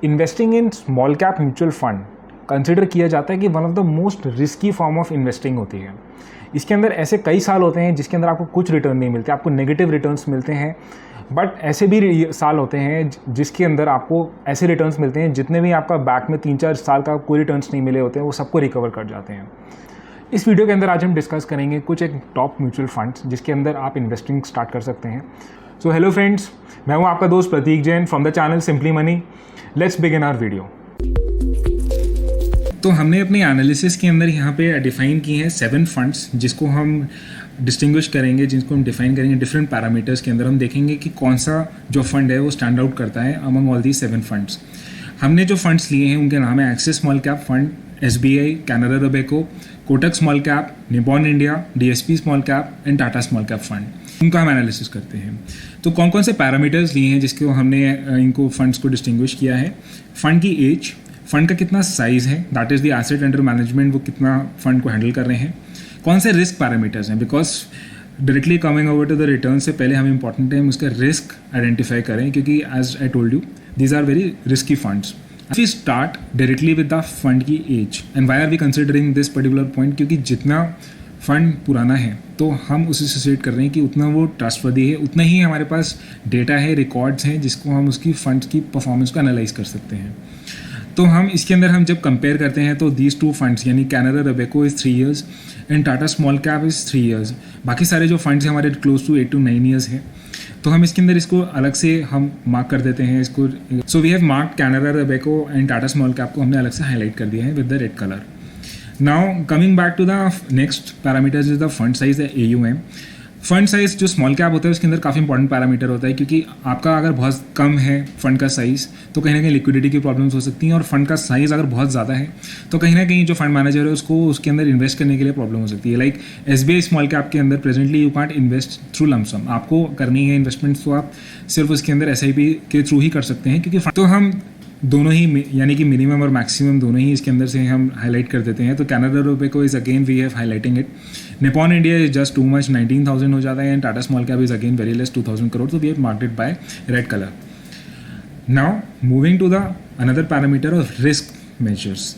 Investing in small cap mutual fund consider किया जाता है कि one of the most risky form of investing होती है। इसके अंदर ऐसे कई साल होते हैं जिसके अंदर आपको कुछ रिटर्न नहीं मिलते, आपको नेगेटिव रिटर्न्स मिलते हैं। बट ऐसे भी साल होते हैं जिसके अंदर आपको ऐसे रिटर्न्स मिलते हैं जितने भी आपका बैक में 3-4 साल का कोई रिटर्न्स नहीं मिले होते हैं वो सबको रिकवर कर जाते हैं। इस वीडियो के अंदर आज हम डिस्कस करेंगे कुछ एक टॉप म्यूचुअल फंड्स जिसके अंदर आप इन्वेस्टिंग स्टार्ट कर सकते हैं। सो हेलो फ्रेंड्स, मैं हूं आपका दोस्त Pratik Jain from the channel Simply Money. Let's begin our video. तो हमने अपनी एनालिसिस के अंदर यहाँ पे डिफाइन की हैं 7 फंड्स जिसको हम डिस्टिंग्विश करेंगे, जिसको हम डिफाइन करेंगे डिफरेंट पैरामीटर्स के अंदर। हम देखेंगे कि कौन सा जो फंड है वो स्टैंड आउट करता है अमंग ऑल दी 7 फंड्स। हमने जो फंड्स लिए हैं उनके नाम है axis small cap fund, SBI, Canara Robeco, Kotak small cap, Nippon India, DSP small cap and Tata small cap fund. उनका हम एनालिसिस करते हैं। तो कौन कौन से पैरामीटर्स लिए हैं जिसको हमने इनको फंड्स को डिस्टिंग्विश किया है। फंड की एज, फंड का कितना साइज़ है, that is the asset under management, वो कितना फंड को हैंडल कर रहे हैं। कौन से रिस्क पैरामीटर्स हैं, because directly coming over to the return से पहले हमें इंपॉर्टेंट है उसका रिस्क आइडेंटिफाई करें, क्योंकि as I told you these are very risky funds. We start directly with the fund की age and why are we considering this particular point, क्योंकि जितना फंड पुराना है तो हम उसे एसोसिएट कर रहे हैं कि उतना वो ट्रस्टवर्दी है, उतना ही हमारे पास डेटा है, रिकॉर्ड्स हैं जिसको हम उसकी फंड्स की परफॉर्मेंस को एनालाइज कर सकते हैं। तो हम इसके अंदर हम जब कंपेयर करते हैं तो दीज 2 फंड्स यानी Canara Robeco is 3 years and Tata small cap is 3 years। बाकी सारे जो फंड्स हैं हमारे क्लोज टू 8 to 9 years है। तो हम इसके अंदर इसको अलग से हम मार्क कर देते हैं इसको। So we have mark Canara Robeco and Tata small cap को हमने अलग से हाईलाइट कर दिया है with the red colour. Now coming back to the next parameters is the fund size, the AUM। Fund size जो स्मॉल कैप होता है उसके अंदर काफ़ी इंपॉर्टेंट पैरामीटर होता है, क्योंकि आपका अगर बहुत कम है फंड का साइज़ तो कहीं ना कहीं लिक्विडिटी की प्रॉब्लम्स हो सकती हैं, और फंड का साइज़ अगर बहुत ज़्यादा है तो कहीं ना कहीं जो फंड मैनेजर है उसको उसके अंदर इन्वेस्ट करने के लिए प्रॉब्लम हो सकती है। लाइक SBI स्मॉल कैप के अंदर presently you can't invest through lump sum, आपको करनी है इन्वेस्टमेंट तो आप सिर्फ उसके अंदर SIP के थ्रू ही कर सकते हैं, क्योंकि तो हम दोनों ही यानी कि मिनिमम और मैक्सिमम दोनों ही इसके अंदर से हम हाईलाइट कर देते हैं। तो Canara Robeco is again we have highlighting it. Nippon India is just too much, 19,000 हो जाता है, and Tata small cap is again very less, 2,000 crore। तो we have marked it by red colour. Now moving to the another parameter of risk measures.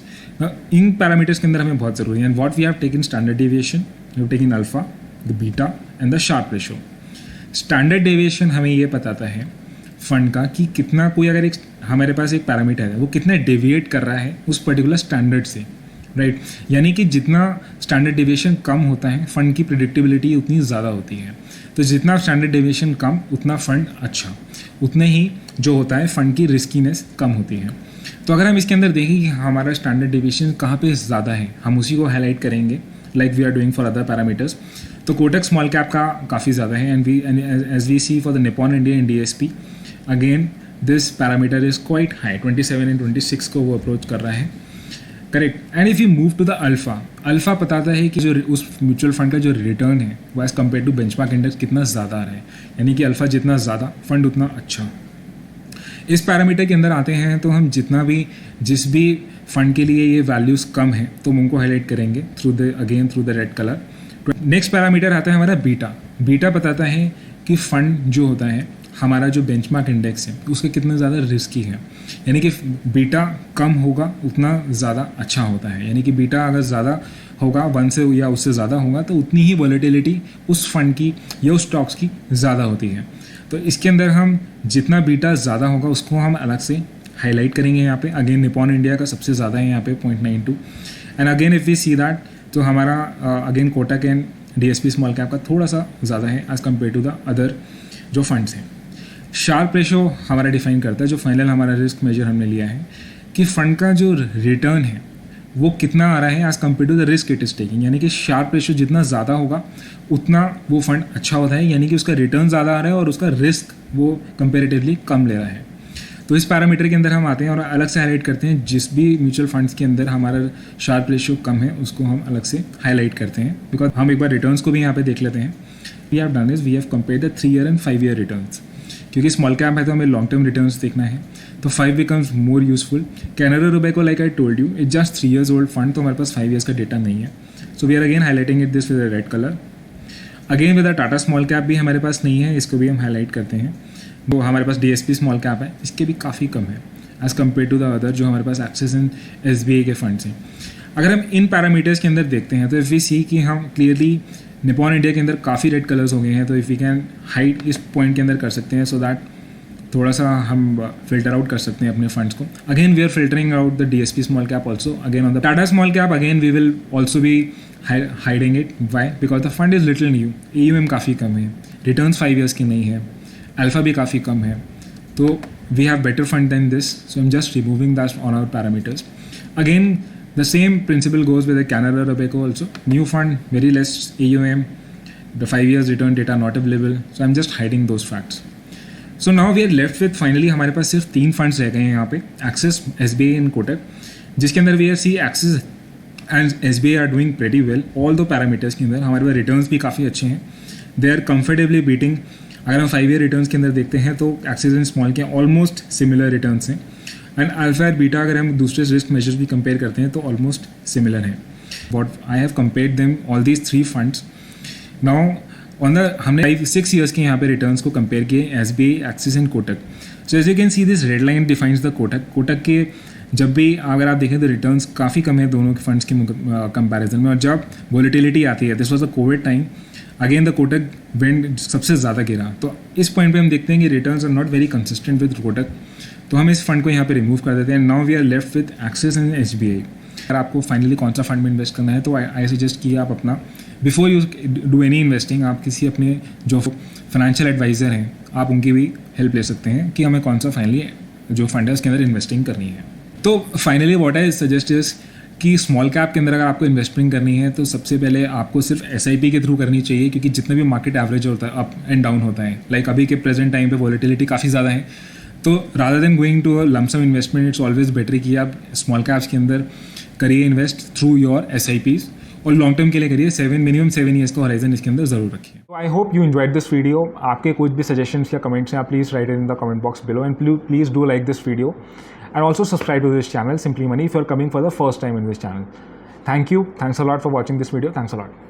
इन parameters के अंदर हमें बहुत ज़रूरी है। What we have taken standard deviation, we have taken alpha, the beta and the Sharpe ratio. Standard deviation हमें ये बताता है फंड का कि कितना, कोई अगर एक हमारे पास एक पैरामीटर है वो कितना डेविएट कर रहा है उस पर्टिकुलर स्टैंडर्ड से, राइट। यानी कि जितना स्टैंडर्ड डेविएशन कम होता है फंड की प्रिडिक्टेबिलिटी उतनी ज़्यादा होती है। तो जितना स्टैंडर्ड डेविएशन कम उतना फंड अच्छा, उतने ही जो होता है फंड की रिस्कीनेस कम होती है। तो अगर हम इसके अंदर देखें कि हमारा स्टैंडर्ड डेविएशन कहाँ पे ज़्यादा है, हम उसी को हाईलाइट करेंगे like we are doing for other parameters. तो कोटक स्मॉल कैप का काफ़ी ज़्यादा है, and as we see for the Nippon India and DSP again this parameter is quite high, 27 and 26 को वो अप्रोच कर रहा है, correct. And if you move to the alpha, alpha बताता है कि जो उस म्यूचुअल फंड का जो रिटर्न है वो as compare to benchmark index कितना ज़्यादा आ रहा है, यानी कि अल्फ़ा जितना ज़्यादा फंड उतना अच्छा। इस पैरामीटर के अंदर आते हैं तो हम जिस भी फंड के लिए ये वैल्यूज़ कम है तो हम उनको हाईलाइट करेंगे through the red colour. Next parameter आता है हमारा बीटा। बीटा बताता है कि फंड जो होता है हमारा जो बेंचमार्क इंडेक्स है उसके कितना ज़्यादा रिस्की है, यानी कि बीटा कम होगा उतना ज़्यादा अच्छा होता है। यानी कि बीटा अगर ज़्यादा होगा 1 से या उससे ज़्यादा होगा तो उतनी ही वॉलेटिलिटी उस फंड की या उस स्टॉक्स की ज़्यादा होती है। तो इसके अंदर हम जितना बीटा ज़्यादा होगा उसको हम अलग से हाईलाइट करेंगे यहाँ पे। अगेन निपॉन इंडिया का सबसे ज़्यादा है यहाँ पे 0.92, and again if we see that तो हमारा again Kotak and DSP small cap का थोड़ा सा ज़्यादा है as compare to the other जो फंड्स हैं। शार्प रेशो हमारा डिफाइन करता है, जो फाइनल हमारा रिस्क मेजर हमने लिया है, कि फंड का जो रिटर्न है वो कितना आ रहा है as compare to the risk it is taking. यानी कि शार्प रेशो जितना ज़्यादा होगा उतना वो फंड अच्छा होता है, यानी कि उसका रिटर्न ज़्यादा आ रहा है और उसका रिस्क वो कंपेरेटिवली कम ले रहा है। तो इस पैरामीटर के अंदर हम आते हैं और अलग से हाईलाइट करते हैं जिस भी म्यूचुअल फंड्स के अंदर हमारा शार्प रेशो कम है उसको हम अलग से हाईलाइट करते हैं, बिकॉज हम एक बार रिटर्न्स को भी यहाँ पे देख लेते हैं। We have done is we have compared the 3 year and 5 year returns, क्योंकि स्मॉल कैप है तो हमें लॉन्ग टर्म रिटर्न्स देखना है, तो 5 becomes more useful. Canara Robeco like I told you it just 3 years old fund, तो हमारे पास 5 years का डेटा नहीं है। So we are again highlighting it this with red colour. Again with Tata small cap भी हमारे पास नहीं है, इसको भी हम हाईलाइट करते हैं। वो हमारे पास DSP स्मॉल कैप है, इसके भी काफ़ी कम है। As compare to the other जो हमारे पास एक्सिस एंड SBI के फंड्स हैं। अगर हम इन पैरामीटर्स के अंदर देखते हैं तो इफ़ वी सी कि हम क्लियरली निपॉन इंडिया के अंदर काफ़ी रेड कलर्स हो गए हैं, तो इफ़ वी कैन हाइड इस पॉइंट के अंदर कर सकते हैं सो दैट थोड़ा सा हम फिल्टर आउट कर सकते हैं अपने फंड्स को। Again we are filtering out the DSP small cap also. Again on the Tata small cap again we will also be hiding it. Why? Because the fund is little new, AUM काफ़ी कम है, returns 5 years की नहीं है, alpha भी काफ़ी कम है, तो we have better fund than this, so I am just removing that on our parameters. Again the same principle goes with the Canara Robeco also. New fund, very less AUM, the 5 years return data not available, so I'm just hiding those facts. So now we are left with finally हमारे पास सिर्फ 3 funds रह गए हैं यहाँ पे, Axis, SBI and Kotak, जिसके अंदर we see Axis and SBI are doing pretty well. all the parameters के अंदर हमारे पास रिटर्न्स भी काफ़ी अच्छे हैं, they are comfortably beating। अगर हम 5 year रिटर्न्स के अंदर देखते हैं तो Axis एंड स्मॉल के ऑलमोस्ट सिमिलर रिटर्न्स हैं, एंड अल्फा और बीटा अगर हम दूसरे रिस्क मेजर्स भी कंपेयर करते हैं तो ऑलमोस्ट सिमिलर है। What I have compared them all these 3 funds. Now on the हमने 5-6 years के यहाँ पे रिटर्न्स को कंपेयर किए, SBI, Axis and Kotak. So as you can see this red line defines the Kotak. Kotak के जब भी अगर आप देखें तो रिटर्न्स काफ़ी कम है दोनों के फंड्स के कंपैरिजन में, और जब वॉलेटिलिटी आती है, this was the covid time, again the Kotak वेंड सबसे ज़्यादा गिरा। तो इस पॉइंट पे हम देखते हैं कि returns are not very consistent with Kotak, तो हम इस फंड को यहाँ पे रिमूव कर देते हैं। Now we are left with Axis and SBI। अगर आपको फाइनली कौन सा फंड में इन्वेस्ट करना है तो आई सजेस्ट कि आप अपना before you do any investing आप किसी अपने जो फाइनेंशियल एडवाइज़र हैं आप उनकी भी हेल्प ले सकते हैं कि हमें कौन सा फाइनली जो फंड है उसके अंदर इन्वेस्टिंग करनी है। तो finally what I suggest is कि स्मॉल कैप के अंदर अगर आपको इन्वेस्टिंग करनी है तो सबसे पहले आपको सिर्फ SIP के थ्रू करनी चाहिए, क्योंकि जितना भी मार्केट एवरेज होता है अप एंड डाउन होता है, लाइक अभी के प्रेजेंट टाइम पे वॉलेटिलिटी काफ़ी ज़्यादा है, तो rather than going to a lump sum investment it's always better कि आप स्मॉल कैप्स के अंदर करिए इन्वेस्ट थ्रू योर SIPs, और लॉन्ग टर्म के लिए करिए, मिनिमम 7 years का होराइजन इसके अंदर जरूर रखिए। तो I hope you enjoyed this video. आपके कुछ भी सजेशंस या कमेंट्स हैं आप please write in the comment box below, and please do like this video and also subscribe to this channel Simply Money if you are coming for the first time in this channel. Thank you. Thanks a lot for watching this video. Thanks a lot.